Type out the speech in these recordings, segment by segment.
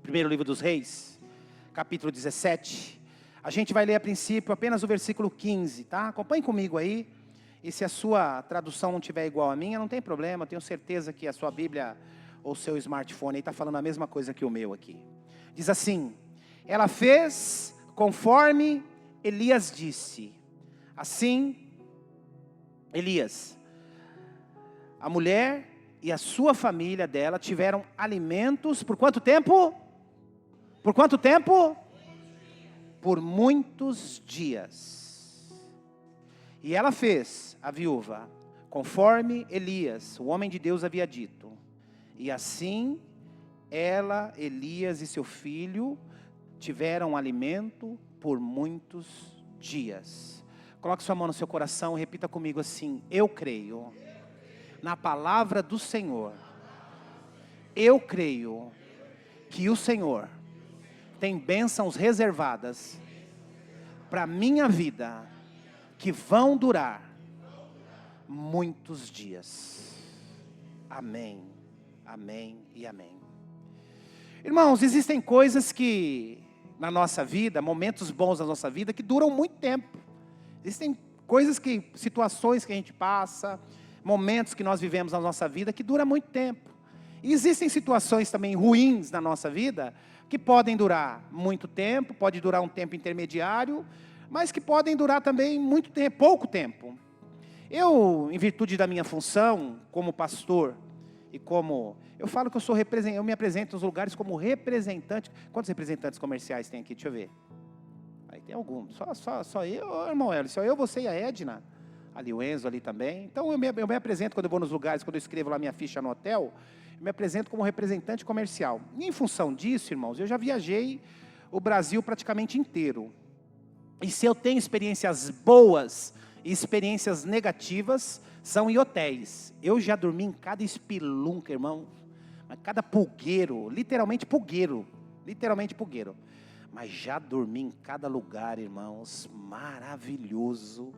Primeiro livro dos Reis, capítulo 17. A gente vai ler a princípio apenas o versículo 15, tá? Acompanhe comigo aí. E se a sua tradução não tiver igual à minha, não tem problema. Eu tenho certeza que a sua Bíblia ou seu smartphone aí está falando a mesma coisa que o meu aqui. Diz assim: ela fez conforme Elias disse. Assim, Elias, a mulher e a sua família dela tiveram alimentos por quanto tempo? Por quanto tempo? Por muitos dias. E ela fez, a viúva, conforme Elias, o homem de Deus, havia dito. E assim, ela, Elias e seu filho tiveram alimento por muitos dias. Coloque sua mão no seu coração e repita comigo assim: eu creio na palavra do Senhor. Eu creio que o Senhor tem bênçãos reservadas para minha vida, que vão durar muitos dias. Amém, amém e amém. Irmãos, existem coisas que na nossa vida, momentos bons da nossa vida, que duram muito tempo. Existem coisas situações que a gente passa, momentos que nós vivemos na nossa vida que duram muito tempo. E existem situações também ruins na nossa vida que podem durar muito tempo, pode durar um tempo intermediário, mas que podem durar também muito tempo, pouco tempo. Eu, em virtude da minha função como pastor, e como eu falo que eu me apresento nos lugares como representante. Quantos representantes comerciais tem aqui? Deixa eu ver. Aí tem alguns. Só eu, irmão Hélio, só eu, você e a Edna. Ali o Enzo ali também. Então eu me apresento quando eu vou nos lugares, quando eu escrevo lá minha ficha no hotel, eu me apresento como representante comercial. E em função disso, irmãos, eu já viajei o Brasil praticamente inteiro. E se eu tenho experiências boas e experiências negativas, são em hotéis. Eu já dormi em cada espelunca, irmão, cada pulgueiro, literalmente pulgueiro. Mas já dormi em cada lugar, irmãos, maravilhoso.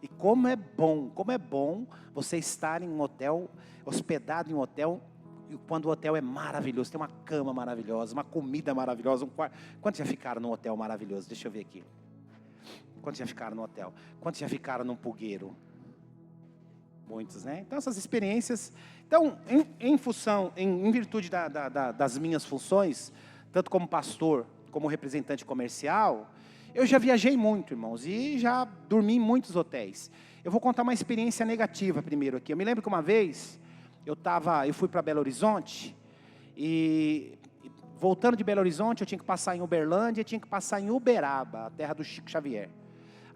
E como é bom você estar em um hotel, hospedado em um hotel, e quando o hotel é maravilhoso, tem uma cama maravilhosa, uma comida maravilhosa, um quarto. Quantos já ficaram num hotel maravilhoso? Deixa eu ver aqui. Quantos já ficaram no hotel? Quantos já ficaram num pulgueiro? Muitos, né? Então essas experiências, então em virtude das minhas funções, tanto como pastor, como representante comercial, eu já viajei muito, irmãos, e já dormi em muitos hotéis. Eu vou contar uma experiência negativa primeiro aqui. Eu me lembro que uma vez, eu fui para Belo Horizonte, e voltando de Belo Horizonte, eu tinha que passar em Uberlândia, tinha que passar em Uberaba, a terra do Chico Xavier.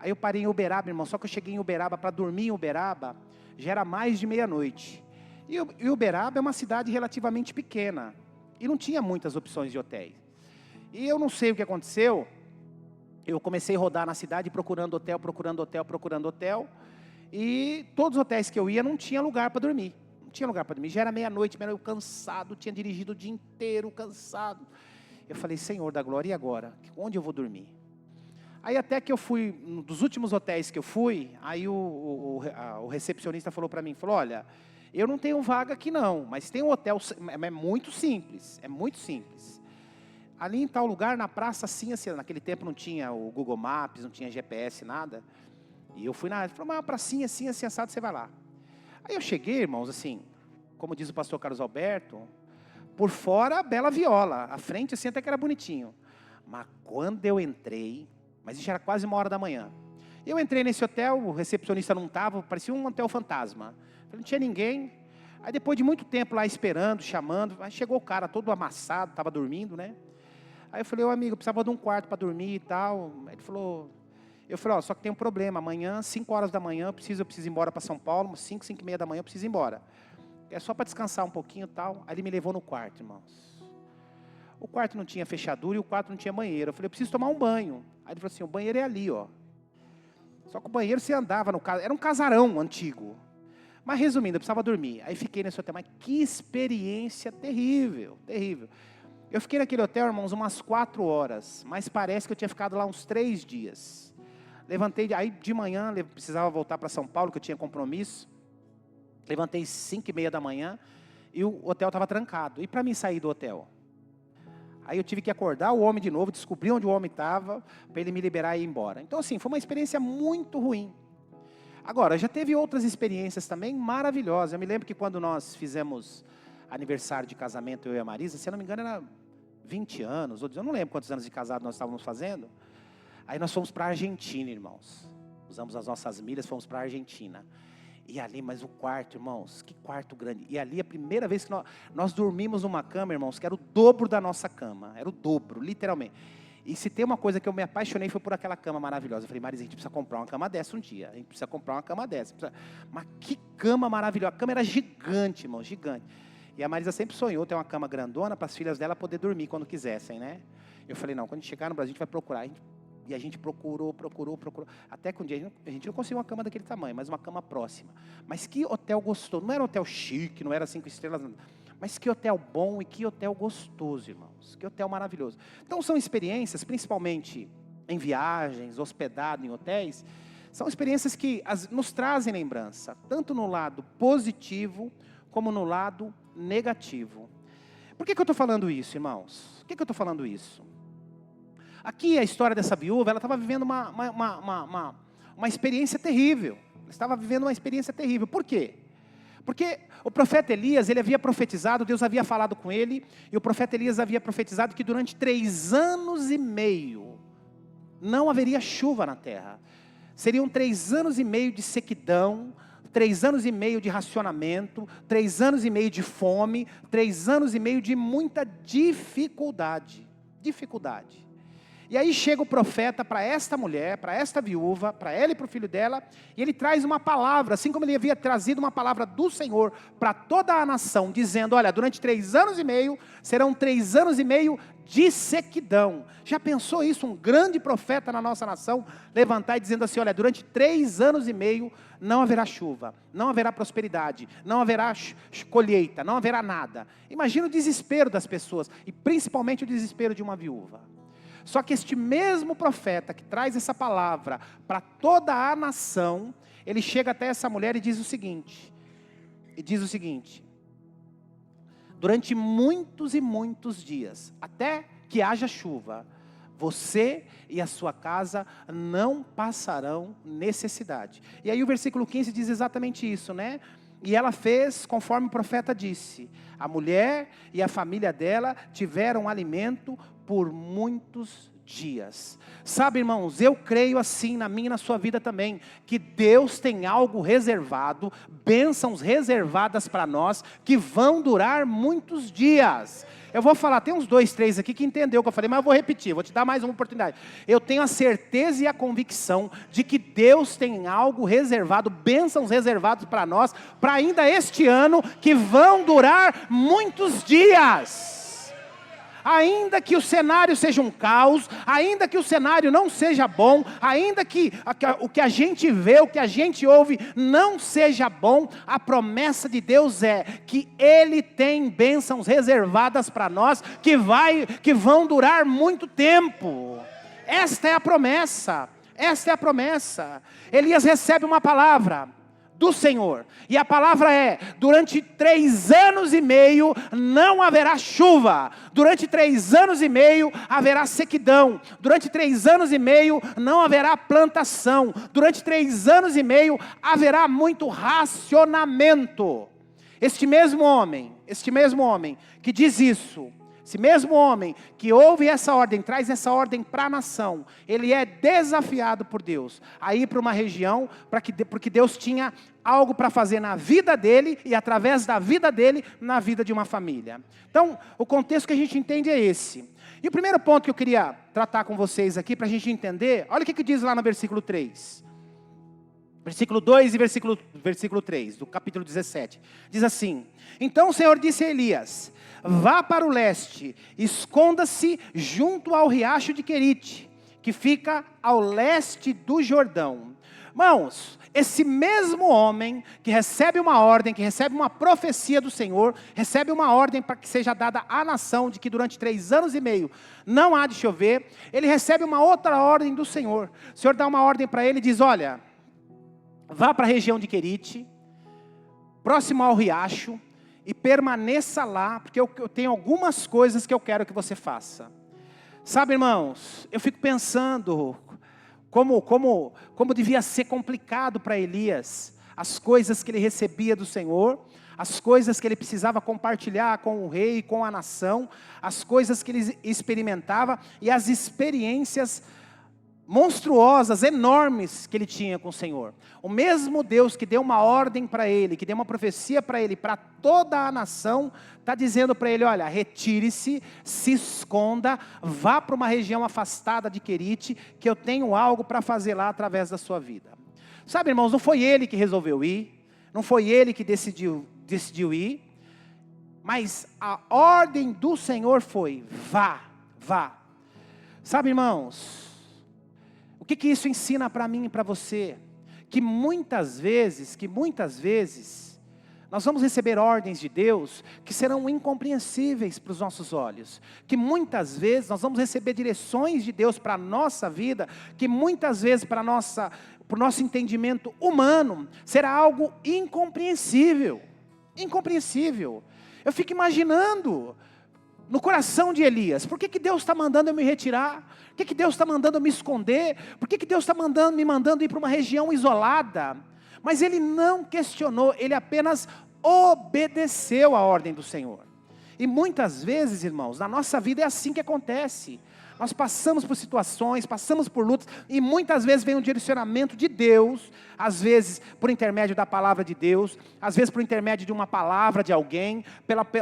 Aí eu parei em Uberaba, irmão, só que eu cheguei em Uberaba, para dormir em Uberaba, já era mais de meia-noite. E Uberaba é uma cidade relativamente pequena, e não tinha muitas opções de hotéis. E eu não sei o que aconteceu, eu comecei a rodar na cidade procurando hotel, e todos os hotéis que eu ia não tinha lugar para dormir. Já era meia-noite, cansado, tinha dirigido o dia inteiro, cansado. Eu falei: Senhor da glória, e agora? Onde eu vou dormir? Aí até que eu fui, um dos últimos hotéis que eu fui, aí o recepcionista falou para mim, olha, eu não tenho vaga aqui não, mas tem um hotel, é muito simples, Ali em tal lugar, na praça, assim, naquele tempo não tinha o Google Maps, não tinha GPS, nada. E eu fui ele falou: uma pracinha assim, assado, você vai lá. Aí eu cheguei, irmãos, assim, como diz o pastor Carlos Alberto, por fora, bela viola, à frente, assim, até que era bonitinho. Mas quando eu entrei, mas isso era quase 1h da manhã. Eu entrei nesse hotel, o recepcionista não estava, parecia um hotel fantasma. Não tinha ninguém. Aí depois de muito tempo lá esperando, chamando, aí chegou o cara todo amassado, estava dormindo, né? Aí eu falei: ô amigo, eu precisava de um quarto para dormir e tal. Aí ele falou, só que tem um problema, amanhã, 5h da manhã, eu preciso ir embora para São Paulo, 5h30 da manhã eu preciso ir embora. É só para descansar um pouquinho e tal. Aí ele me levou no quarto, irmãos. O quarto não tinha fechadura e o quarto não tinha banheiro. Eu falei: eu preciso tomar um banho. Aí ele falou assim: o banheiro é ali, ó. Só que o banheiro você andava no caso, era um casarão antigo. Mas resumindo, eu precisava dormir. Aí fiquei nesse hotel, mas que experiência terrível. Eu fiquei naquele hotel, irmãos, umas 4 horas, mas parece que eu tinha ficado lá uns 3 dias. Levantei, aí de manhã, precisava voltar para São Paulo, que eu tinha compromisso. Levantei 5h30 da manhã e o hotel estava trancado. E para mim sair do hotel? Aí eu tive que acordar o homem de novo, descobrir onde o homem estava, para ele me liberar e ir embora. Então assim, foi uma experiência muito ruim. Agora, já teve outras experiências também maravilhosas. Eu me lembro que quando nós fizemos aniversário de casamento, eu e a Marisa, se eu não me engano era 20 anos, eu não lembro quantos anos de casado nós estávamos fazendo. Aí nós fomos para a Argentina, irmãos. Usamos as nossas milhas, fomos para a Argentina. E ali, mas o quarto, irmãos, que quarto grande. E ali a primeira vez que nós dormimos numa cama, irmãos, que era o dobro da nossa cama. Era o dobro, literalmente. E se tem uma coisa que eu me apaixonei foi por aquela cama maravilhosa. Eu falei, Marisa, a gente precisa comprar uma cama dessa um dia. A gente precisa comprar uma cama dessa. Mas que cama maravilhosa. A cama era gigante, irmãos, gigante. E a Marisa sempre sonhou ter uma cama grandona para as filhas dela poder dormir quando quisessem, né? Eu falei, não, quando a gente chegar no Brasil, a gente vai procurar. E a gente procurou. Até que um dia a gente não conseguiu uma cama daquele tamanho, mas uma cama próxima. Mas que hotel gostoso. Não era um hotel chique, não era 5 estrelas. Mas que hotel bom e que hotel gostoso, irmãos. Que hotel maravilhoso. Então são experiências, principalmente em viagens, hospedado em hotéis. São experiências que nos trazem lembrança. Tanto no lado positivo, como no lado negativo. Por que eu estou falando isso, irmãos? Por que eu estou falando isso? Aqui a história dessa viúva, ela estava vivendo uma experiência terrível. Ela estava vivendo uma experiência terrível. Por quê? Porque o profeta Elias, ele havia profetizado, Deus havia falado com ele, e o profeta Elias havia profetizado que durante 3 anos e meio não haveria chuva na terra. Seriam 3 anos e meio de sequidão, 3 anos e meio de racionamento, 3 anos e meio de fome, 3 anos e meio de muita dificuldade. E aí chega o profeta para esta mulher, para esta viúva, para ela e para o filho dela, e ele traz uma palavra, assim como ele havia trazido uma palavra do Senhor para toda a nação, dizendo, olha, durante 3 anos e meio, serão 3 anos e meio de sequidão. Já pensou isso, um grande profeta na nossa nação, levantar e dizendo assim, olha, durante 3 anos e meio, não haverá chuva, não haverá prosperidade, não haverá colheita, não haverá nada. Imagina o desespero das pessoas, e principalmente o desespero de uma viúva. Só que este mesmo profeta que traz essa palavra para toda a nação, ele chega até essa mulher e diz o seguinte, durante muitos e muitos dias, até que haja chuva, você e a sua casa não passarão necessidade. E aí o versículo 15 diz exatamente isso, né? E ela fez conforme o profeta disse. A mulher e a família dela tiveram alimento por muitos dias. Sabe, irmãos, eu creio assim na minha e na sua vida também, que Deus tem algo reservado, bênçãos reservadas para nós, que vão durar muitos dias. Eu vou falar, tem uns 2, 3 aqui que entendeu o que eu falei, mas eu vou repetir, vou te dar mais uma oportunidade. Eu tenho a certeza e a convicção de que Deus tem algo reservado, bênçãos reservados para nós, para ainda este ano, que vão durar muitos dias. Ainda que o cenário seja um caos, ainda que o cenário não seja bom, ainda que o que a gente vê, o que a gente ouve não seja bom, a promessa de Deus é que Ele tem bênçãos reservadas para nós, que vão durar muito tempo. Esta é a promessa, Elias recebe uma palavra do Senhor, e a palavra é, durante 3 anos e meio não haverá chuva, durante 3 anos e meio haverá sequidão, durante 3 anos e meio não haverá plantação, durante 3 anos e meio haverá muito racionamento. Este mesmo homem que diz isso, esse mesmo homem que ouve essa ordem, traz essa ordem para a nação, ele é desafiado por Deus a ir para uma região, porque Deus tinha algo para fazer na vida dele, e através da vida dele, na vida de uma família. Então, o contexto que a gente entende é esse. E o primeiro ponto que eu queria tratar com vocês aqui, para a gente entender, olha o que diz lá no versículo 3. Versículo 2 e versículo 3, do capítulo 17. Diz assim, então o Senhor disse a Elias, vá para o leste, esconda-se junto ao riacho de Querite, que fica ao leste do Jordão. Irmãos, esse mesmo homem que recebe uma ordem, que recebe uma profecia do Senhor, recebe uma ordem para que seja dada à nação, de que durante 3 anos e meio não há de chover, ele recebe uma outra ordem do Senhor. O Senhor dá uma ordem para ele e diz, olha, vá para a região de Querite, próximo ao riacho, e permaneça lá, porque eu tenho algumas coisas que eu quero que você faça. Sabe, irmãos, eu fico pensando como devia ser complicado para Elias as coisas que ele recebia do Senhor, as coisas que ele precisava compartilhar com o rei, com a nação, as coisas que ele experimentava e as experiências monstruosas, enormes que ele tinha com o Senhor. O mesmo Deus que deu uma ordem para ele, que deu uma profecia para ele, para toda a nação, está dizendo para ele, olha, retire-se, se esconda, vá para uma região afastada de Querite, que eu tenho algo para fazer lá através da sua vida. Sabe, irmãos, não foi ele que resolveu ir, não foi ele que decidiu ir, mas a ordem do Senhor foi, vá. Sabe, irmãos, o que isso ensina para mim e para você? Que muitas vezes, nós vamos receber ordens de Deus que serão incompreensíveis para os nossos olhos. Que muitas vezes nós vamos receber direções de Deus para a nossa vida, que muitas vezes para o nosso entendimento humano, será algo incompreensível. Incompreensível. Eu fico imaginando no coração de Elias, por que Deus está mandando eu me retirar? Por que Deus está mandando eu me esconder? Por que Deus está me mandando ir para uma região isolada? Mas ele não questionou, ele apenas obedeceu a ordem do Senhor. E muitas vezes, irmãos, na nossa vida é assim que acontece. Nós passamos por situações, passamos por lutas, e muitas vezes vem um direcionamento de Deus, às vezes por intermédio da palavra de Deus, às vezes por intermédio de uma palavra de alguém,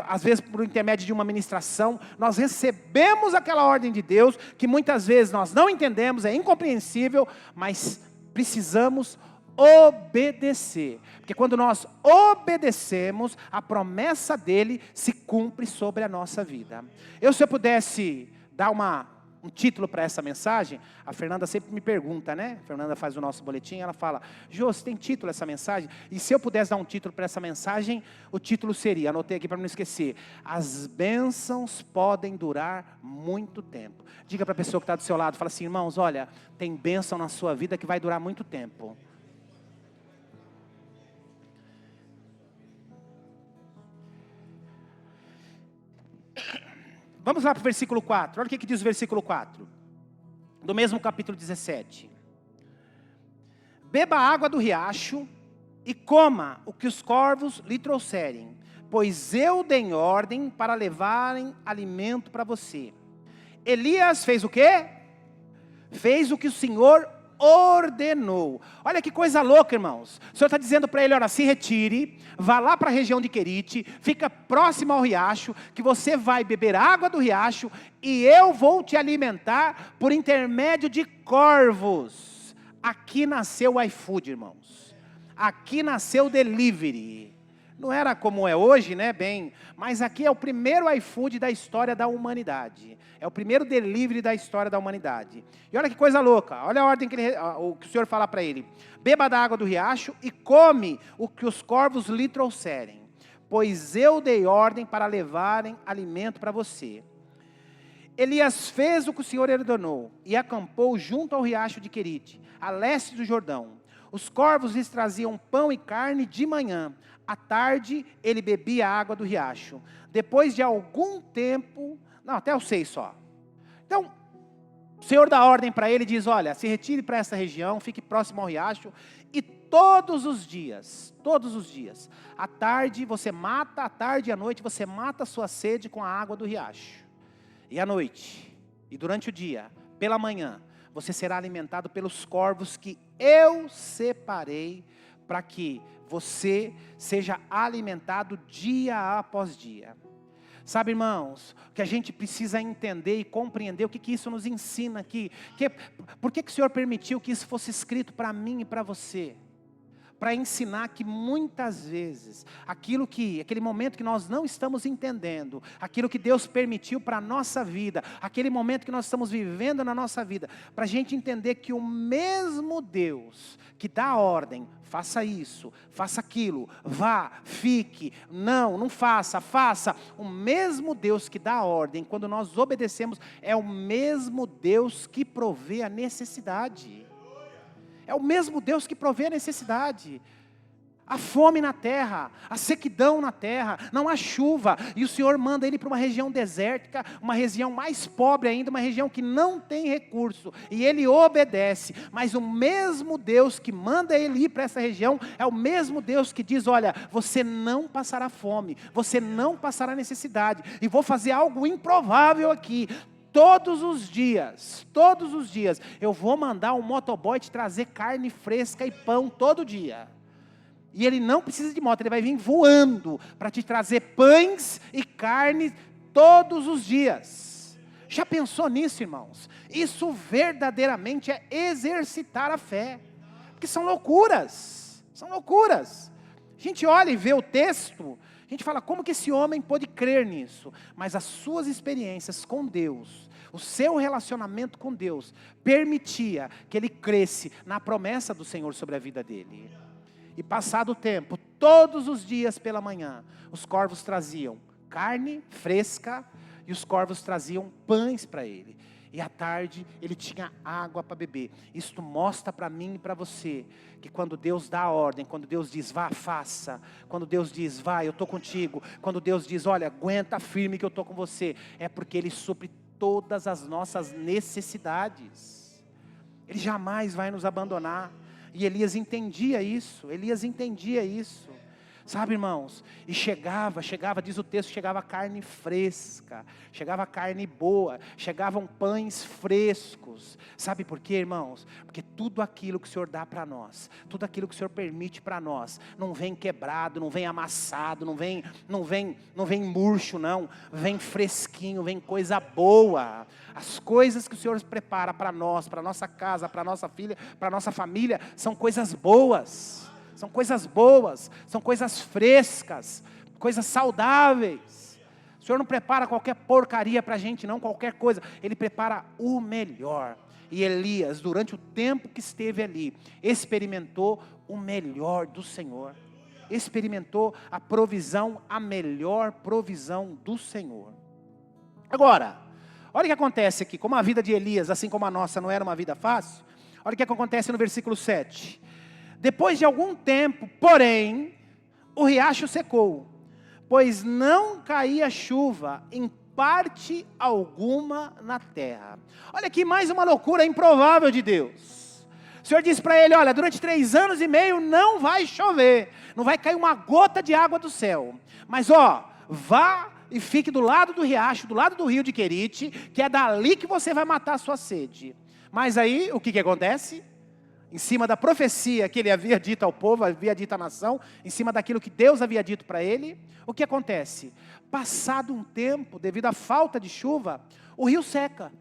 às vezes por intermédio de uma ministração. Nós recebemos aquela ordem de Deus, que muitas vezes nós não entendemos, é incompreensível, mas precisamos obedecer, porque quando nós obedecemos, a promessa dele se cumpre sobre a nossa vida. Se eu pudesse dar um título para essa mensagem, a Fernanda sempre me pergunta, né? A Fernanda faz o nosso boletim, ela fala, Jô, você tem título essa mensagem? E se eu pudesse dar um título para essa mensagem, o título seria, anotei aqui para não esquecer, as bênçãos podem durar muito tempo. Diga para a pessoa que está do seu lado, fala assim, irmãos, olha, tem bênção na sua vida que vai durar muito tempo. Vamos lá para o versículo 4, olha o que diz o versículo 4, do mesmo capítulo 17. Beba a água do riacho e coma o que os corvos lhe trouxerem, pois eu dei ordem para levarem alimento para você. Elias fez o quê? Fez o que o Senhor ordenou. Olha que coisa louca, irmãos. O Senhor está dizendo para ele, olha, se retire, vá lá para a região de Querite, fica próximo ao riacho, que você vai beber água do riacho, e eu vou te alimentar por intermédio de corvos. Aqui nasceu o iFood, irmãos. Aqui nasceu o delivery. Não era como é hoje, né, mas aqui é o primeiro iFood da história da humanidade. É o primeiro delivery da história da humanidade. E olha que coisa louca, olha a ordem que o Senhor fala para ele. Beba da água do riacho e come o que os corvos lhe trouxerem, pois eu dei ordem para levarem alimento para você. Elias fez o que o Senhor ordenou e acampou junto ao riacho de Querite, a leste do Jordão. Os corvos lhes traziam pão e carne de manhã. À tarde, ele bebia a água do riacho. Depois de algum tempo... Não, até o 6 só. Então, o Senhor dá ordem para ele e diz, olha, se retire para essa região, fique próximo ao riacho. E todos os dias, à tarde e à noite, você mata a sua sede com a água do riacho. E à noite, e durante o dia, pela manhã, você será alimentado pelos corvos que eu separei para que você seja alimentado dia após dia. Sabe, irmãos, que a gente precisa entender e compreender o que isso nos ensina aqui. Por que o Senhor permitiu que isso fosse escrito para mim e para você? Para ensinar que muitas vezes, aquele momento que nós não estamos entendendo, aquilo que Deus permitiu para a nossa vida, aquele momento que nós estamos vivendo na nossa vida, para a gente entender que o mesmo Deus que dá a ordem, faça isso, faça aquilo, vá, fique, não faça, o mesmo Deus que dá a ordem, quando nós obedecemos, é o mesmo Deus que provê a necessidade. É o mesmo Deus que provê a necessidade. a fome na terra, a sequidão na terra, não há chuva, e o Senhor manda ele para uma região desértica, uma região mais pobre ainda, uma região que não tem recurso, e ele obedece, mas o mesmo Deus que manda ele ir para essa região, é o mesmo Deus que diz, olha, você não passará fome, você não passará necessidade, e vou fazer algo improvável aqui. Todos os dias, eu vou mandar um motoboy te trazer carne fresca e pão todo dia. E ele não precisa de moto, ele vai vir voando para te trazer pães e carne todos os dias. Já pensou nisso, irmãos? Isso verdadeiramente é exercitar a fé. Porque são loucuras, A gente olha e vê o texto, a gente fala, como que esse homem pôde crer nisso? Mas as suas experiências com Deus, o seu relacionamento com Deus, permitia que ele cresce na promessa do Senhor sobre a vida dele. E passado o tempo, todos os dias pela manhã, os corvos traziam carne fresca e os corvos traziam pães para ele. E à tarde ele tinha água para beber. Isto mostra para mim e para você que quando Deus dá a ordem, quando Deus diz vá, faça, quando Deus diz vai, eu estou contigo, quando Deus diz olha, aguenta firme que eu estou com você, é porque Ele supre todas as nossas necessidades. Ele jamais vai nos abandonar. E Elias entendia isso, Sabe, irmãos, e chegava, diz o texto, chegava carne fresca, chegava carne boa, chegavam pães frescos. Sabe por quê, irmãos? Porque tudo aquilo que o Senhor dá para nós, tudo aquilo que o Senhor permite para nós, não vem quebrado, não vem amassado, não vem murcho, não. Vem fresquinho, vem coisa boa. As coisas que o Senhor prepara para nós, para nossa casa, para nossa filha, para nossa família, são coisas boas. São coisas frescas, coisas saudáveis. O Senhor não prepara qualquer porcaria para a gente, não, qualquer coisa. Ele prepara o melhor. E Elias, durante o tempo que esteve ali, experimentou o melhor do Senhor. Experimentou a melhor provisão do Senhor. Agora, olha o que acontece aqui. Como a vida de Elias, assim como a nossa, não era uma vida fácil. Olha o que acontece no versículo 7. Depois de algum tempo, porém, o riacho secou, pois não caía chuva em parte alguma na terra. Olha aqui mais uma loucura improvável de Deus. O Senhor disse para ele, olha, durante 3 anos e meio não vai chover, não vai cair uma gota de água do céu. Mas vá e fique do lado do riacho, do lado do rio de Querite, que é dali que você vai matar a sua sede. Mas aí, o que acontece? Em cima da profecia que ele havia dito ao povo, havia dito à nação, em cima daquilo que Deus havia dito para ele, o que acontece? Passado um tempo, devido à falta de chuva, o rio seca.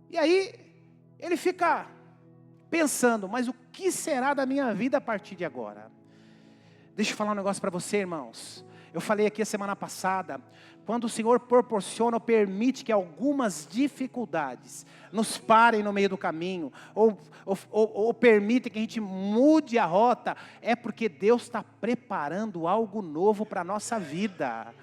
E aí, ele fica pensando, mas o que será da minha vida a partir de agora? Deixa eu falar um negócio para você, irmãos. Eu falei aqui a semana passada, quando o Senhor proporciona ou permite que algumas dificuldades nos parem no meio do caminho, ou permite que a gente mude a rota, é porque Deus está preparando algo novo para a nossa vida.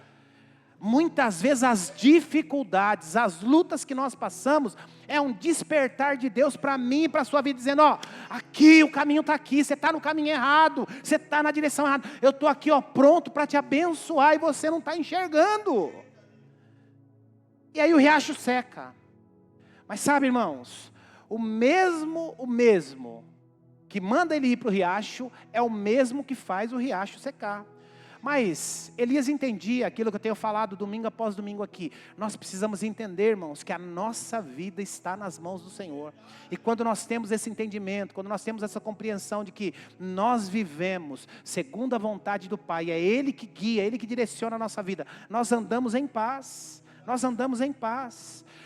Muitas vezes as dificuldades, as lutas que nós passamos, é um despertar de Deus para mim e para a sua vida, dizendo, aqui o caminho está aqui, você está no caminho errado, você está na direção errada, eu estou aqui pronto para te abençoar e você não está enxergando. E aí o riacho seca. Mas sabe, irmãos, o mesmo que manda ele ir para o riacho, é o mesmo que faz o riacho secar. Mas Elias entendia aquilo que eu tenho falado domingo após domingo aqui. Nós precisamos entender, irmãos, que a nossa vida está nas mãos do Senhor. E quando nós temos esse entendimento, quando nós temos essa compreensão de que nós vivemos segundo a vontade do Pai, é Ele que guia, é Ele que direciona a nossa vida, nós andamos em paz.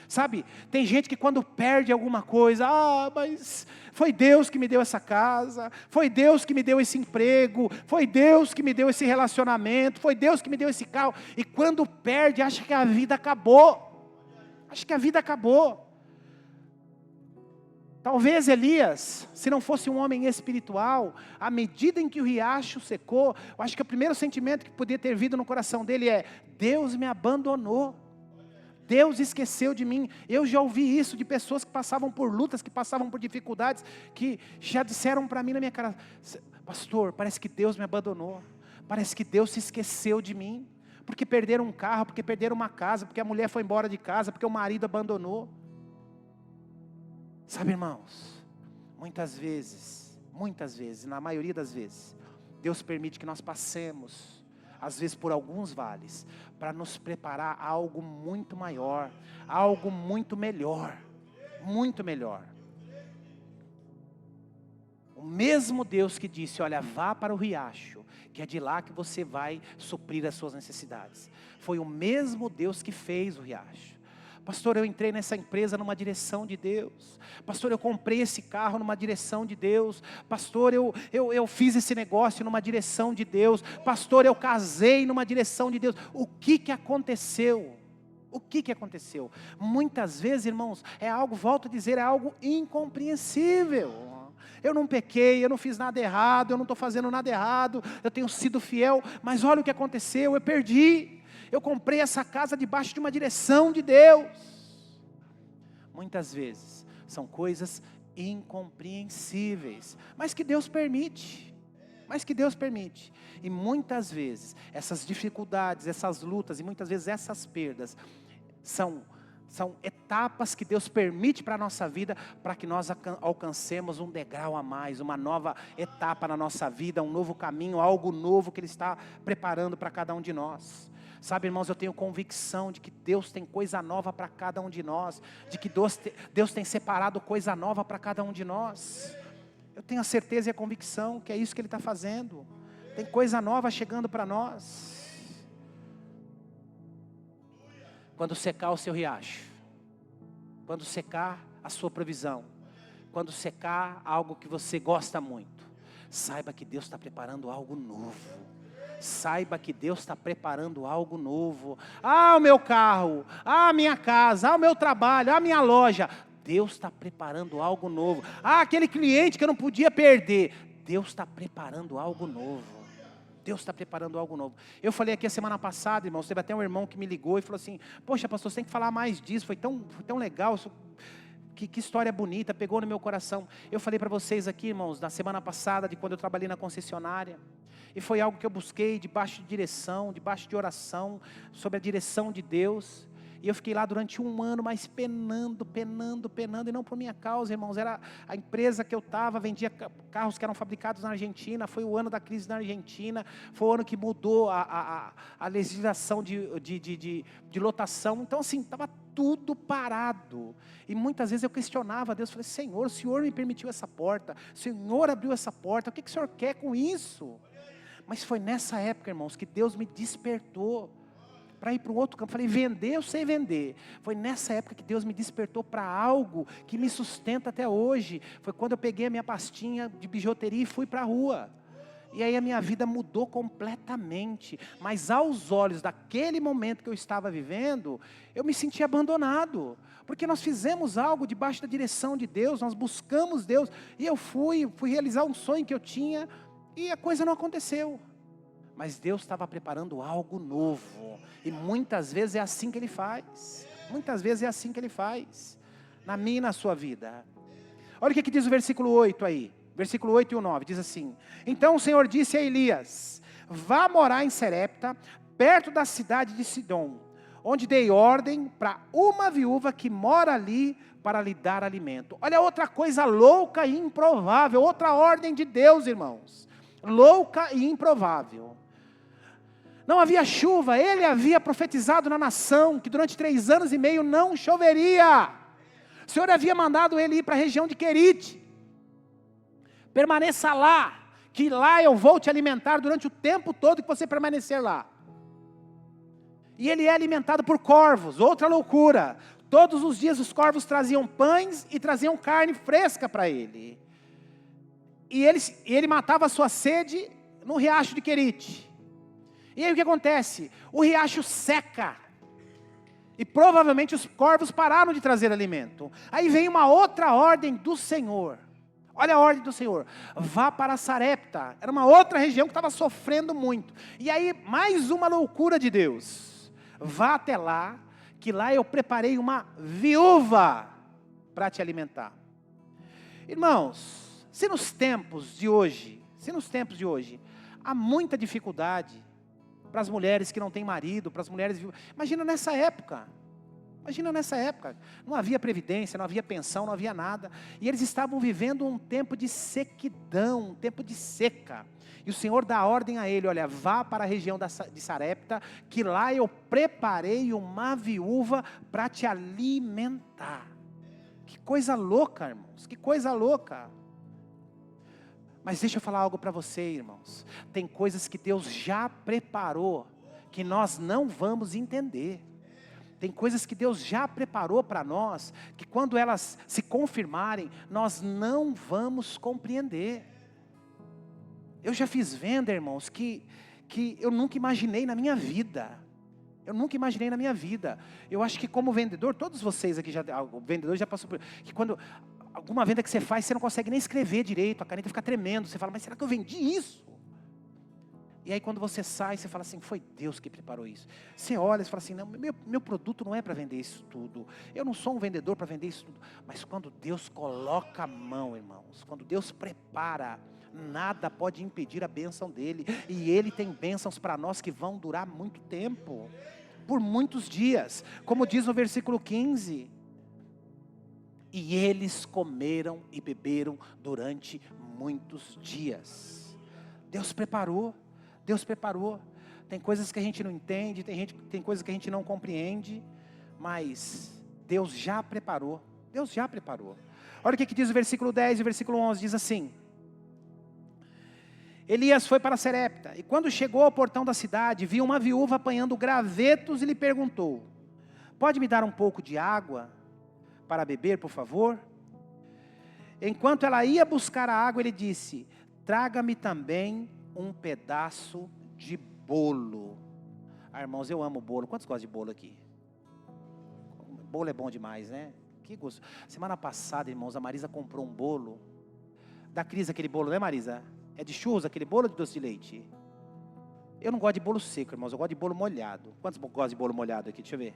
Sabe, tem gente que quando perde alguma coisa, mas foi Deus que me deu essa casa, foi Deus que me deu esse emprego, foi Deus que me deu esse relacionamento, foi Deus que me deu esse carro, e quando perde, acha que a vida acabou, Talvez Elias, se não fosse um homem espiritual, à medida em que o riacho secou, eu acho que o primeiro sentimento que podia ter vindo no coração dele é, Deus me abandonou. Deus esqueceu de mim. Eu já ouvi isso de pessoas que passavam por lutas, que passavam por dificuldades, que já disseram para mim na minha cara: pastor, parece que Deus me abandonou. Parece que Deus se esqueceu de mim. Porque perderam um carro, porque perderam uma casa, porque a mulher foi embora de casa, porque o marido abandonou. Sabe, irmãos, muitas vezes, na maioria das vezes, Deus permite que nós passemos, às vezes por alguns vales, para nos preparar a algo muito maior, algo muito melhor, muito melhor. O mesmo Deus que disse: olha, vá para o riacho, que é de lá que você vai suprir as suas necessidades. Foi o mesmo Deus que fez o riacho. Pastor, eu entrei nessa empresa numa direção de Deus. Pastor, eu comprei esse carro numa direção de Deus. Pastor, eu fiz esse negócio numa direção de Deus. Pastor, eu casei numa direção de Deus. O que aconteceu? O que aconteceu? Muitas vezes, irmãos, é algo, volto a dizer, é algo incompreensível. Eu não pequei, eu não fiz nada errado, eu não estou fazendo nada errado, eu tenho sido fiel, mas olha o que aconteceu, eu perdi. Eu comprei essa casa debaixo de uma direção de Deus. Muitas vezes são coisas incompreensíveis, mas que Deus permite. E muitas vezes essas dificuldades, essas lutas e muitas vezes essas perdas são etapas que Deus permite para a nossa vida, para que nós alcancemos um degrau a mais, uma nova etapa na nossa vida, um novo caminho, algo novo que Ele está preparando para cada um de nós. Sabe, irmãos, eu tenho convicção de que Deus tem coisa nova para cada um de nós, de que Deus tem separado coisa nova para cada um de nós. Eu tenho a certeza e a convicção que é isso que Ele está fazendo. Tem coisa nova chegando para nós. Quando secar o seu riacho, quando secar a sua provisão, quando secar algo que você gosta muito, saiba que Deus está preparando algo novo. Saiba que Deus está preparando algo novo. Ah, o meu carro, ah, a minha casa, ah, o meu trabalho, ah, a minha loja. Deus está preparando algo novo. Ah, aquele cliente que eu não podia perder. Deus está preparando algo novo. Deus está preparando algo novo. Eu falei aqui a semana passada, irmãos, teve até um irmão que me ligou e falou assim: poxa, pastor, você tem que falar mais disso, foi tão legal, isso, que história bonita, pegou no meu coração. Eu falei para vocês aqui, irmãos, na semana passada, de quando eu trabalhei na concessionária, e foi algo que eu busquei debaixo de direção, debaixo de oração, sobre a direção de Deus. E eu fiquei lá durante um ano, mas penando, e não por minha causa, irmãos. Era a empresa que eu estava, vendia carros que eram fabricados na Argentina. Foi o ano da crise na Argentina. Foi o ano que mudou a legislação de lotação. Então assim, estava tudo parado. E muitas vezes eu questionava a Deus, falei: Senhor, o Senhor me permitiu essa porta, o Senhor abriu essa porta, o que o Senhor quer com isso? Mas foi nessa época, irmãos, que Deus me despertou para ir para um outro campo. Falei: vender, eu sei vender. Foi nessa época que Deus me despertou para algo que me sustenta até hoje. Foi quando eu peguei a minha pastinha de bijuteria e fui para a rua. E aí a minha vida mudou completamente. Mas aos olhos daquele momento que eu estava vivendo, eu me senti abandonado. Porque nós fizemos algo debaixo da direção de Deus, nós buscamos Deus. E eu fui realizar um sonho que eu tinha e a coisa não aconteceu. Mas Deus estava preparando algo novo. E muitas vezes é assim que Ele faz. Muitas vezes é assim que Ele faz. Na minha e na sua vida. Olha o que diz o versículo 8 aí. Versículo 8 e o 9. Diz assim: então o Senhor disse a Elias: vá morar em Serepta, perto da cidade de Sidom, onde dei ordem para uma viúva que mora ali para lhe dar alimento. Olha outra coisa louca e improvável. Outra ordem de Deus, irmãos. Louca e improvável. Não havia chuva, ele havia profetizado na nação que durante 3 anos e meio não choveria. O Senhor havia mandado ele ir para a região de Querite. Permaneça lá, que lá eu vou te alimentar durante o tempo todo que você permanecer lá. E ele é alimentado por corvos, outra loucura. Todos os dias os corvos traziam pães e traziam carne fresca para ele. E ele matava a sua sede no riacho de Querite. E aí o que acontece? O riacho seca. E provavelmente os corvos pararam de trazer alimento. Aí vem uma outra ordem do Senhor. Olha a ordem do Senhor. Vá para Sarepta. Era uma outra região que estava sofrendo muito. E aí mais uma loucura de Deus. Vá até lá, que lá eu preparei uma viúva para te alimentar. Irmãos, se nos tempos de hoje, há muita dificuldade para as mulheres que não têm marido, para as mulheres viúvas. Imagina nessa época, não havia previdência, não havia pensão, não havia nada, e eles estavam vivendo um tempo de sequidão, um tempo de seca, e o Senhor dá ordem a ele, olha, vá para a região de Sarepta, que lá eu preparei uma viúva para te alimentar. Que coisa louca, irmãos, que coisa louca. Mas deixa eu falar algo para você, irmãos, tem coisas que Deus já preparou, que nós não vamos entender. Tem coisas que Deus já preparou para nós, que quando elas se confirmarem, nós não vamos compreender. Eu já fiz venda, irmãos, que eu nunca imaginei na minha vida. Eu acho que como vendedor, todos vocês aqui, o vendedor já passou por... Que quando alguma venda que você faz, você não consegue nem escrever direito, a caneta fica tremendo. Você fala, mas será que eu vendi isso? E aí quando você sai, você fala assim, foi Deus que preparou isso. Você olha e fala assim, não, meu produto não é para vender isso tudo. Eu não sou um vendedor para vender isso tudo. Mas quando Deus coloca a mão, irmãos, quando Deus prepara, nada pode impedir a bênção dele. E ele tem bênçãos para nós que vão durar muito tempo. Por muitos dias. Como diz no versículo 15. E eles comeram e beberam durante muitos dias. Deus preparou. Tem coisas que a gente não entende, tem coisas que a gente não compreende, mas Deus já preparou. Olha o que diz o versículo 10 e o versículo 11, diz assim: Elias foi para Sarepta, e quando chegou ao portão da cidade, viu uma viúva apanhando gravetos e lhe perguntou: pode me dar um pouco de água para beber, por favor? Enquanto ela ia buscar a água, ele disse: traga-me também um pedaço de bolo. Ah, irmãos, eu amo bolo. Quantos gostam de bolo aqui? Bolo é bom demais, né? Que gosto. Semana passada, irmãos, a Marisa comprou um bolo. Da Cris, aquele bolo, né, Marisa? É de churros, aquele bolo de doce de leite. Eu não gosto de bolo seco, irmãos. Eu gosto de bolo molhado. Quantos gostam de bolo molhado aqui? Deixa eu ver.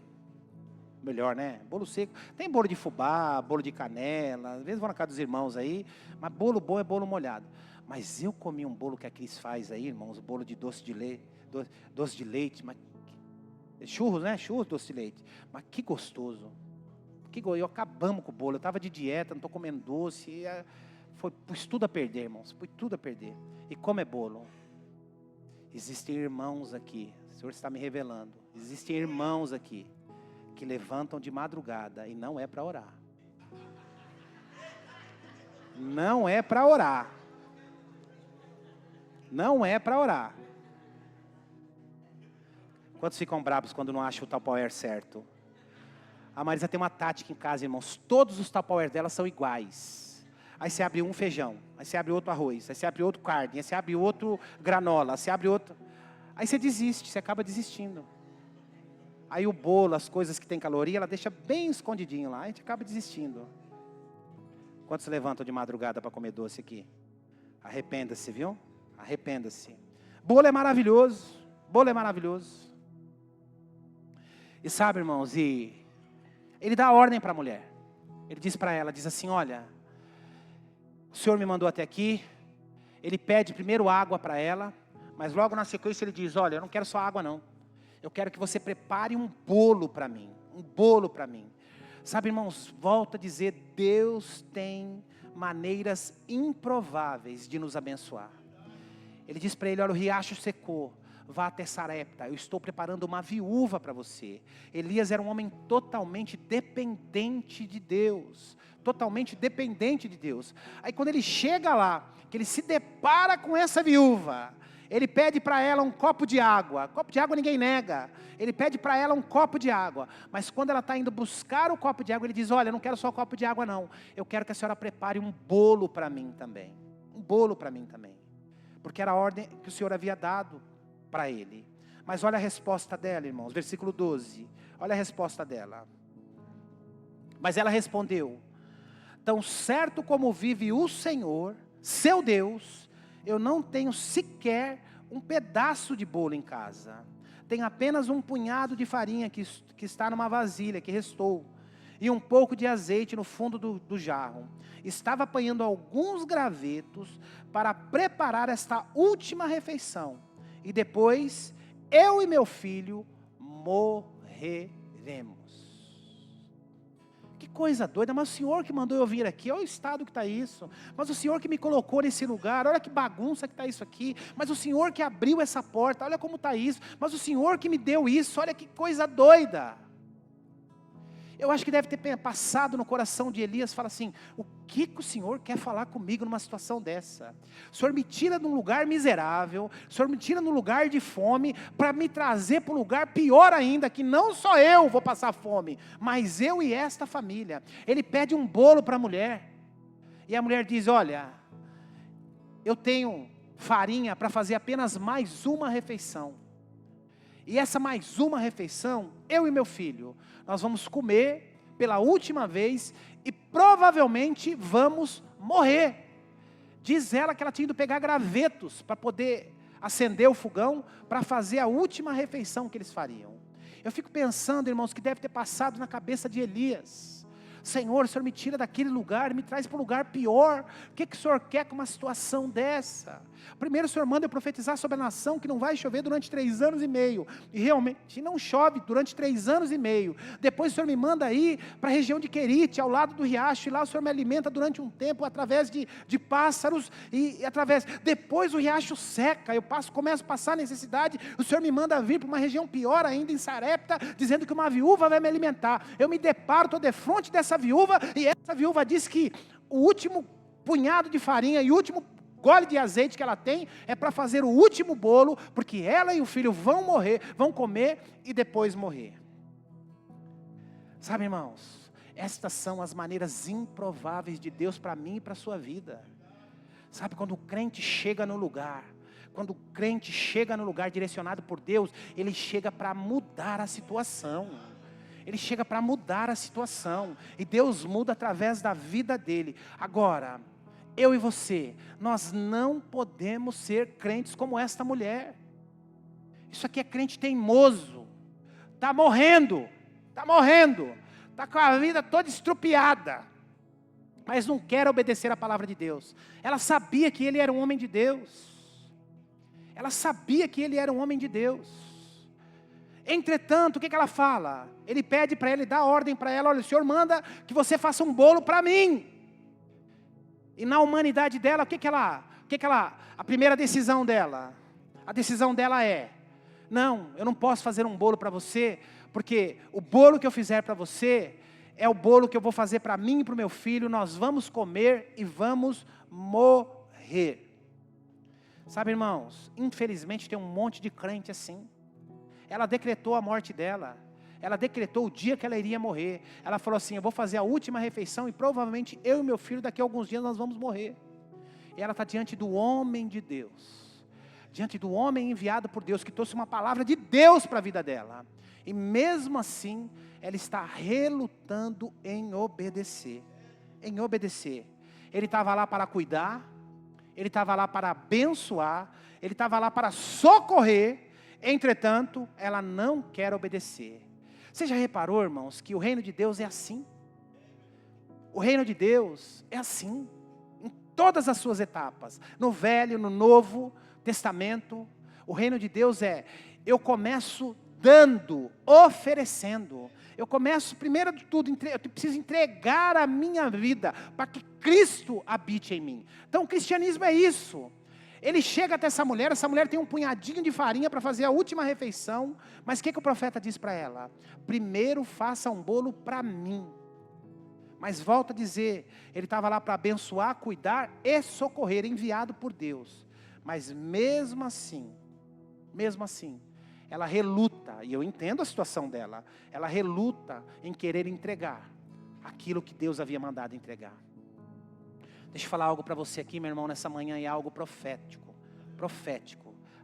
Melhor, né? Bolo seco. Tem bolo de fubá, bolo de canela. Às vezes vou na casa dos irmãos aí. Mas bolo bom é bolo molhado. Mas eu comi um bolo que a Cris faz aí, irmãos, bolo de doce de leite, mas churros, né? Churros, doce de leite. Mas que gostoso. Eu acabamos com o bolo. Eu estava de dieta, não estou comendo doce. Pus tudo a perder, irmãos. Pus tudo a perder. E como é bolo? Existem irmãos aqui. O Senhor está me revelando. Existem irmãos aqui que levantam de madrugada e não é para orar. Não é para orar. Não é para orar. Quantos ficam bravos quando não acham o Tupperware certo? A Marisa tem uma tática em casa, irmãos. Todos os Tupperware dela são iguais. Aí você abre um feijão, aí você abre outro arroz, aí você abre outro carne, aí você abre outro granola, aí você abre outro... Aí você desiste, você acaba desistindo. Aí o bolo, as coisas que tem caloria, ela deixa bem escondidinho lá, a gente acaba desistindo. Quantos se levantam de madrugada para comer doce aqui? Arrependa-se, viu? Arrependa-se. Bolo é maravilhoso. E sabe, irmãos, ele dá ordem para a mulher. Ele diz para ela, diz assim, olha, o Senhor me mandou até aqui. Ele pede primeiro água para ela, mas logo na sequência ele diz, olha, eu não quero só água não. Eu quero que você prepare um bolo para mim. Sabe, irmãos, volto a dizer, Deus tem maneiras improváveis de nos abençoar. Ele diz para ele, olha, o riacho secou, vá até Sarepta, eu estou preparando uma viúva para você. Elias era um homem totalmente dependente de Deus. Aí quando ele chega lá, que ele se depara com essa viúva, ele pede para ela um copo de água. Copo de água ninguém nega. Ele pede para ela um copo de água. Mas quando ela está indo buscar o copo de água, ele diz, olha, eu não quero só um copo de água não. Eu quero que a senhora prepare um bolo para mim também. Porque era a ordem que o Senhor havia dado para ele. Mas olha a resposta dela, irmãos. Versículo 12. Olha a resposta dela. Mas ela respondeu, tão certo como vive o Senhor, seu Deus, eu não tenho sequer um pedaço de bolo em casa. tem apenas um punhado de farinha que está numa vasilha, que restou, e um pouco de azeite no fundo do jarro. Estava apanhando alguns gravetos para preparar esta última refeição. E depois, eu e meu filho morreremos. Que coisa doida, mas o Senhor que mandou eu vir aqui, olha o estado que está isso. Mas o Senhor que me colocou nesse lugar, olha que bagunça que está isso aqui. Mas o Senhor que abriu essa porta, olha como está isso. Mas o Senhor que me deu isso, olha que coisa doida. Eu acho que deve ter passado no coração de Elias, fala assim, o que o Senhor quer falar comigo numa situação dessa? O Senhor me tira de um lugar miserável, o Senhor me tira de um lugar de fome, para me trazer para um lugar pior ainda, que não só eu vou passar fome, mas eu e esta família. Ele pede um bolo para a mulher, e a mulher diz, olha, eu tenho farinha para fazer apenas mais uma refeição. E essa mais uma refeição, eu e meu filho, nós vamos comer pela última vez e provavelmente vamos morrer. Diz ela que ela tinha ido pegar gravetos para poder acender o fogão, para fazer a última refeição que eles fariam. Eu fico pensando, irmãos, que deve ter passado na cabeça de Elias. Senhor, o Senhor me tira daquele lugar, me traz para um lugar pior. O que o Senhor quer com uma situação dessa? Primeiro o Senhor manda eu profetizar sobre a nação que não vai chover durante 3 anos e meio. E realmente não chove durante 3 anos e meio. Depois o Senhor me manda ir para a região de Querite, ao lado do riacho. E lá o Senhor me alimenta durante um tempo através de pássaros. E através. Depois o riacho seca, eu começo a passar necessidade. O Senhor me manda vir para uma região pior ainda, em Sarepta, dizendo que uma viúva vai me alimentar. Eu me deparo, estou de frente dessa viúva, e essa viúva diz que o último punhado de farinha e o último gole de azeite que ela tem é para fazer o último bolo, porque ela e o filho vão morrer, vão comer e depois morrer. Sabe, irmãos, estas são as maneiras improváveis de Deus para mim e para a sua vida. Sabe, quando o crente chega no lugar, quando o crente chega no lugar direcionado por Deus, ele chega para mudar a situação. Ele chega para mudar a situação. E Deus muda através da vida dele. Agora, eu e você, nós não podemos ser crentes como esta mulher. Isso aqui é crente teimoso. Está morrendo. Está com a vida toda estrupiada. Mas não quer obedecer a palavra de Deus. Ela sabia que ele era um homem de Deus. Entretanto, o que ela fala? Ele pede para ele, dá ordem para ela, olha, o Senhor manda que você faça um bolo para mim. E na humanidade dela, a primeira decisão dela? A decisão dela é, não, eu não posso fazer um bolo para você, porque o bolo que eu fizer para você, é o bolo que eu vou fazer para mim e para o meu filho, nós vamos comer e vamos morrer. Sabe, irmãos, infelizmente tem um monte de crente assim. Ela decretou a morte dela. Ela decretou o dia que ela iria morrer. Ela falou assim, eu vou fazer a última refeição e provavelmente eu e meu filho daqui a alguns dias nós vamos morrer. E ela está diante do homem de Deus. Diante do homem enviado por Deus, que trouxe uma palavra de Deus para a vida dela. E mesmo assim, ela está relutando em obedecer. Ele estava lá para cuidar. Ele estava lá para abençoar. Ele estava lá para socorrer. Entretanto, ela não quer obedecer. Você já reparou, irmãos, que o reino de Deus é assim? O reino de Deus é assim, em todas as suas etapas. No Velho, no Novo Testamento, o reino de Deus é, eu começo dando, oferecendo. Eu começo, primeiro de tudo, eu preciso entregar a minha vida, para que Cristo habite em mim. Então o cristianismo é isso. Ele chega até essa mulher tem um punhadinho de farinha para fazer a última refeição, mas o que o profeta diz para ela? Primeiro faça um bolo para mim. Mas volta a dizer, ele estava lá para abençoar, cuidar e socorrer, enviado por Deus. Mas mesmo assim, ela reluta, e eu entendo a situação dela, ela reluta em querer entregar aquilo que Deus havia mandado entregar. Deixa eu falar algo para você aqui, meu irmão, nessa manhã, e é algo profético,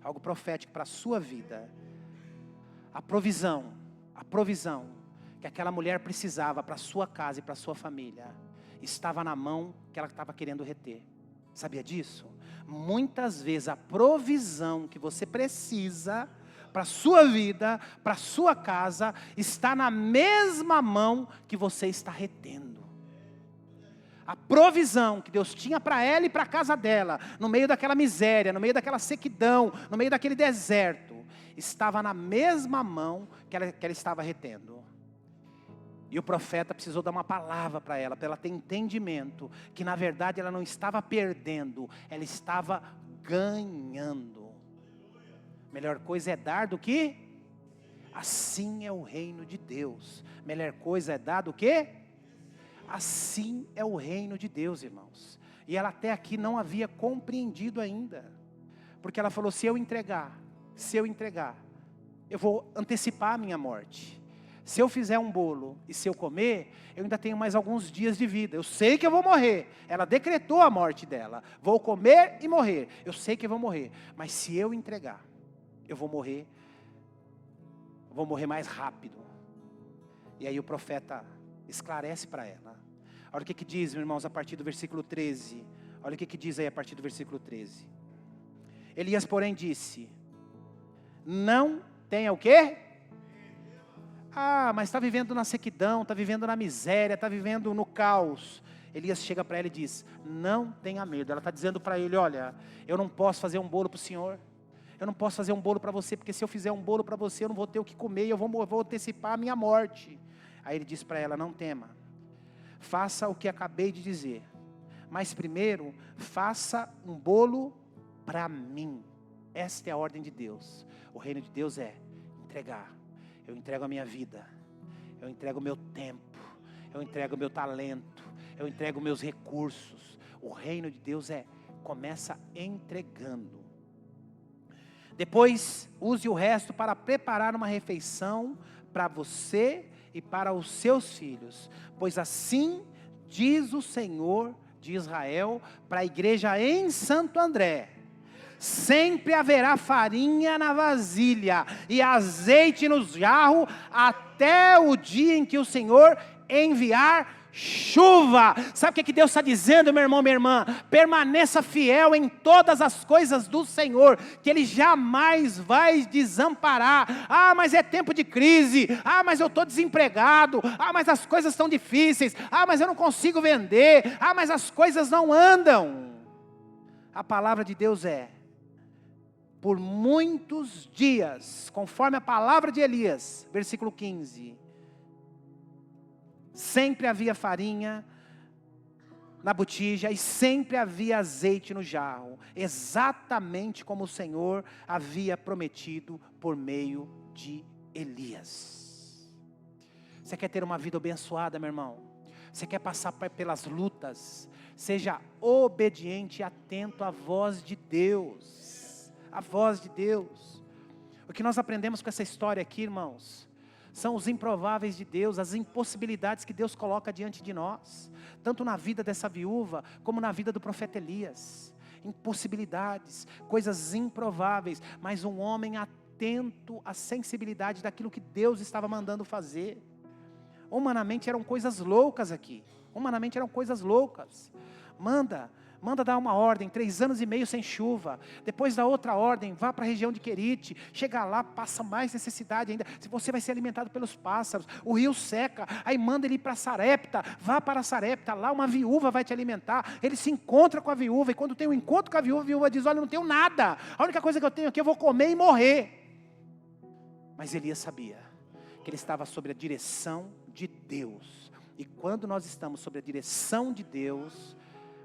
algo profético para a sua vida. A provisão que aquela mulher precisava para a sua casa e para a sua família, estava na mão que ela estava querendo reter. Sabia disso? Muitas vezes a provisão que você precisa para a sua vida, para a sua casa, está na mesma mão que você está retendo. A provisão que Deus tinha para ela e para a casa dela, no meio daquela miséria, no meio daquela sequidão, no meio daquele deserto, estava na mesma mão que ela estava retendo. E o profeta precisou dar uma palavra para ela ter entendimento, que na verdade ela não estava perdendo, ela estava ganhando. Melhor coisa é dar do que? Assim é o reino de Deus. Melhor coisa é dar do que? Assim é o reino de Deus, irmãos. E ela até aqui não havia compreendido ainda. Porque ela falou, se eu entregar, eu vou antecipar a minha morte. Se eu fizer um bolo e se eu comer, eu ainda tenho mais alguns dias de vida. Eu sei que eu vou morrer. Ela decretou a morte dela. Vou comer e morrer. Eu sei que eu vou morrer. Mas se eu entregar, eu vou morrer mais rápido. E aí o profeta esclarece para ela. Olha o que diz, meus irmãos, a partir do versículo 13. Olha o que diz aí a partir do versículo 13. Elias, porém, disse, não tenha o quê? Mas está vivendo na sequidão, está vivendo na miséria, está vivendo no caos. Elias chega para ela e diz, não tenha medo. Ela está dizendo para ele, olha, eu não posso fazer um bolo para o senhor. Eu não posso fazer um bolo para você, porque se eu fizer um bolo para você, eu não vou ter o que comer, e eu vou antecipar a minha morte. Aí ele diz para ela, não tema, faça o que acabei de dizer, mas primeiro, faça um bolo para mim. Esta é a ordem de Deus. O reino de Deus é entregar. Eu entrego a minha vida, eu entrego o meu tempo, eu entrego o meu talento, eu entrego meus recursos. O reino de Deus começa entregando. Depois, use o resto para preparar uma refeição para você e para os seus filhos. Pois assim diz o Senhor de Israel para a igreja em Santo André. Sempre haverá farinha na vasilha e azeite no jarro até o dia em que o Senhor enviar chuva. Sabe o que Deus está dizendo, meu irmão, minha irmã? Permaneça fiel em todas as coisas do Senhor, que Ele jamais vai desamparar. Mas é tempo de crise. Mas eu estou desempregado. Mas as coisas estão difíceis. Mas eu não consigo vender. Mas as coisas não andam. A palavra de Deus por muitos dias, conforme a palavra de Elias, versículo 15, sempre havia farinha na botija e sempre havia azeite no jarro, exatamente como o Senhor havia prometido por meio de Elias. Você quer ter uma vida abençoada, meu irmão? Você quer passar pelas lutas? Seja obediente e atento à voz de Deus. A voz de Deus. O que nós aprendemos com essa história aqui, irmãos, são os improváveis de Deus, as impossibilidades que Deus coloca diante de nós, tanto na vida dessa viúva, como na vida do profeta Elias. Impossibilidades, coisas improváveis, mas um homem atento à sensibilidade daquilo que Deus estava mandando fazer. Humanamente eram coisas loucas aqui, Manda dar uma ordem, 3 anos e meio sem chuva. Depois da outra ordem, vá para a região de Querite. Chega lá, passa mais necessidade ainda. Se você vai ser alimentado pelos pássaros, o rio seca. Aí manda ele ir para Sarepta. Vá para Sarepta, lá uma viúva vai te alimentar. Ele se encontra com a viúva. E quando tem um encontro com a viúva diz, olha, eu não tenho nada. A única coisa que eu tenho aqui, eu vou comer e morrer. Mas Elias sabia que ele estava sob a direção de Deus. E quando nós estamos sob a direção de Deus,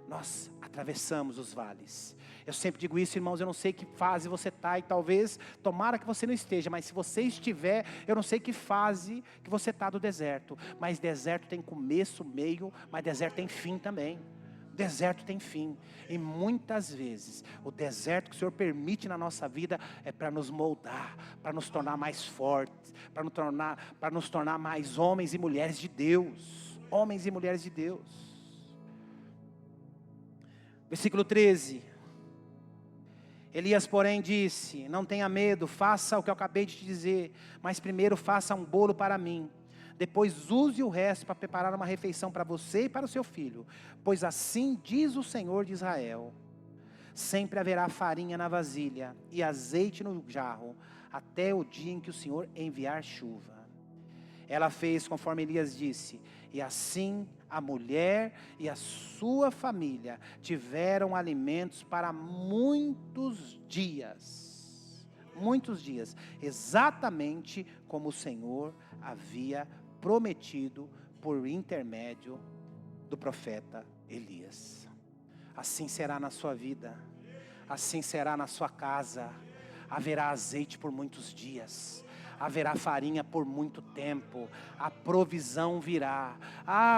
nós atravessamos os vales. Eu sempre digo isso, irmãos, eu não sei que fase você está, e talvez, tomara que você não esteja, mas se você estiver, eu não sei que fase que você está do deserto, mas deserto tem começo, meio, mas deserto tem fim também. Deserto tem fim, e muitas vezes o deserto que o Senhor permite na nossa vida é para nos moldar, para nos tornar mais fortes, para nos tornar mais homens e mulheres de Deus. Homens e mulheres de Deus. Versículo 13. Elias, porém, disse, não tenha medo, faça o que eu acabei de te dizer, mas primeiro faça um bolo para mim. Depois use o resto para preparar uma refeição para você e para o seu filho. Pois assim diz o Senhor de Israel, sempre haverá farinha na vasilha e azeite no jarro, até o dia em que o Senhor enviar chuva. Ela fez conforme Elias disse, e assim a mulher e a sua família tiveram alimentos para muitos dias. Muitos dias, exatamente como o Senhor havia prometido por intermédio do profeta Elias. Assim será na sua vida, assim será na sua casa. Haverá azeite por muitos dias, haverá farinha por muito tempo, a provisão virá.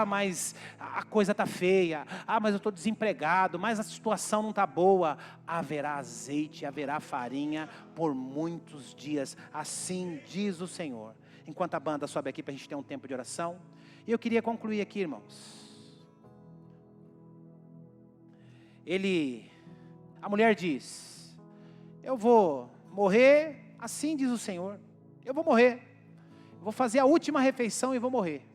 Mas a coisa está feia, mas eu estou desempregado, mas a situação não está boa. Haverá azeite, haverá farinha por muitos dias, assim diz o Senhor. Enquanto a banda sobe aqui para a gente ter um tempo de oração, e eu queria concluir aqui, irmãos. A mulher diz, eu vou morrer, assim diz o Senhor, eu vou morrer, vou fazer a última refeição e vou morrer.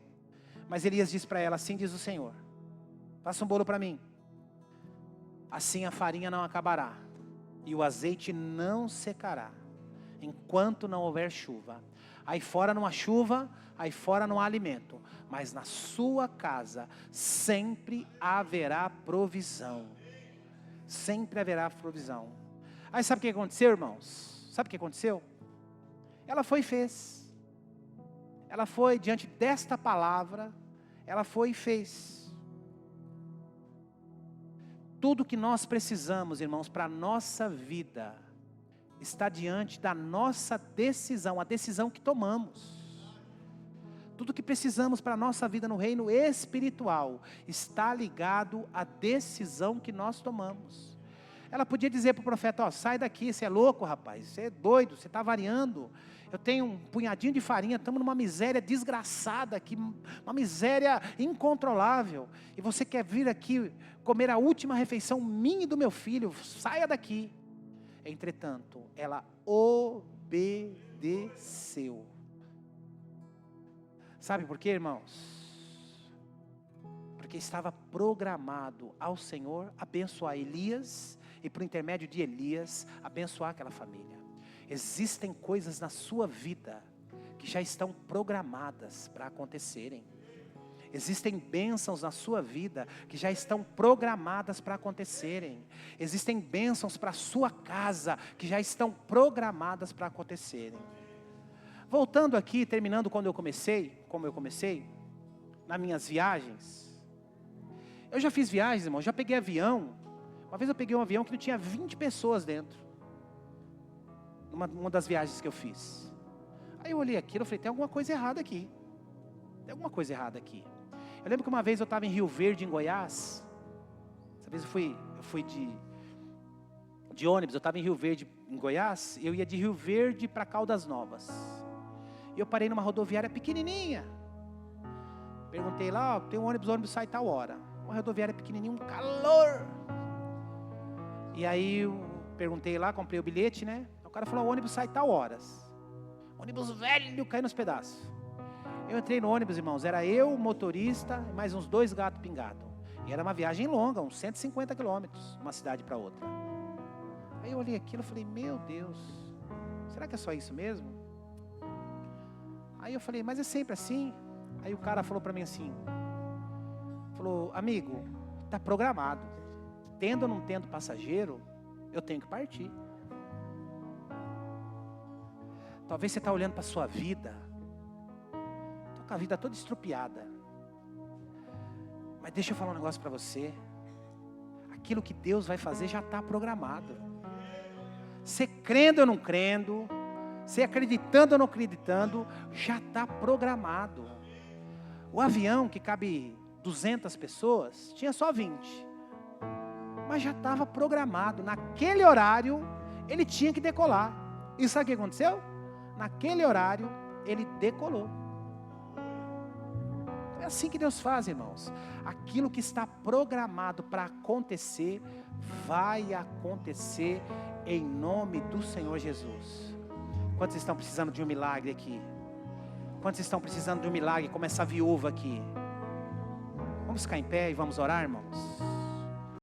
Mas Elias diz para ela, assim diz o Senhor, faça um bolo para mim, assim a farinha não acabará, e o azeite não secará, enquanto não houver chuva. Aí fora não há chuva, aí fora não há alimento, mas na sua casa sempre haverá provisão. Sempre haverá provisão. Aí sabe o que aconteceu, irmãos? Sabe o que aconteceu? Ela foi e fez. Ela foi diante desta palavra, ela foi e fez. Tudo que nós precisamos, irmãos, para a nossa vida, está diante da nossa decisão, a decisão que tomamos. Tudo que precisamos para a nossa vida no reino espiritual está ligado à decisão que nós tomamos. Ela podia dizer para o profeta, sai daqui, você é louco, rapaz, você é doido, você está variando. Eu tenho um punhadinho de farinha, estamos numa miséria desgraçada aqui, uma miséria incontrolável. E você quer vir aqui comer a última refeição minha e do meu filho, saia daqui. Entretanto, ela obedeceu. Sabe por quê, irmãos? Porque estava programado ao Senhor abençoar Elias e por intermédio de Elias abençoar aquela família. Existem coisas na sua vida que já estão programadas para acontecerem. Existem bênçãos na sua vida que já estão programadas para acontecerem. Existem bênçãos para a sua casa que já estão programadas para acontecerem. Voltando aqui, terminando como eu comecei, nas minhas viagens. Eu já fiz viagens, irmão, já peguei avião. Uma vez eu peguei um avião que não tinha 20 pessoas dentro. Uma das viagens que eu fiz. Aí eu olhei aquilo e falei, tem alguma coisa errada aqui. Tem alguma coisa errada aqui. Eu lembro que uma vez eu estava em Rio Verde, em Goiás. Essa vez eu fui de ônibus, eu estava em Rio Verde, em Goiás. E eu ia de Rio Verde para Caldas Novas. E eu parei numa rodoviária pequenininha. Perguntei lá, tem um ônibus, o ônibus sai tal hora. Uma rodoviária pequenininha, um calor. E aí eu perguntei lá, comprei o bilhete, né? O cara falou, o ônibus sai tal horas. Ônibus velho, caindo nos pedaços. Eu entrei no ônibus, irmãos, era eu, o motorista, e mais uns 2 gatos pingados. E era uma viagem longa, uns 150 quilômetros, uma cidade para outra. Aí eu olhei aquilo e falei, meu Deus, será que é só isso mesmo? Aí eu falei, mas é sempre assim? Aí o cara falou para mim assim, falou, amigo, está programado. Tendo ou não tendo passageiro, eu tenho que partir. Talvez você está olhando para a sua vida, está com a vida toda estrupiada. Mas deixa eu falar um negócio para você. Aquilo que Deus vai fazer já está programado. Você crendo ou não crendo, você acreditando ou não acreditando, já está programado. O avião que cabe 200 pessoas, tinha só 20. Mas já estava programado. Naquele horário, ele tinha que decolar. E sabe o que aconteceu? Naquele horário, ele decolou. É assim que Deus faz, irmãos. Aquilo que está programado para acontecer, vai acontecer em nome do Senhor Jesus. Quantos estão precisando de um milagre aqui? Quantos estão precisando de um milagre como essa viúva aqui? Vamos ficar em pé e vamos orar, irmãos?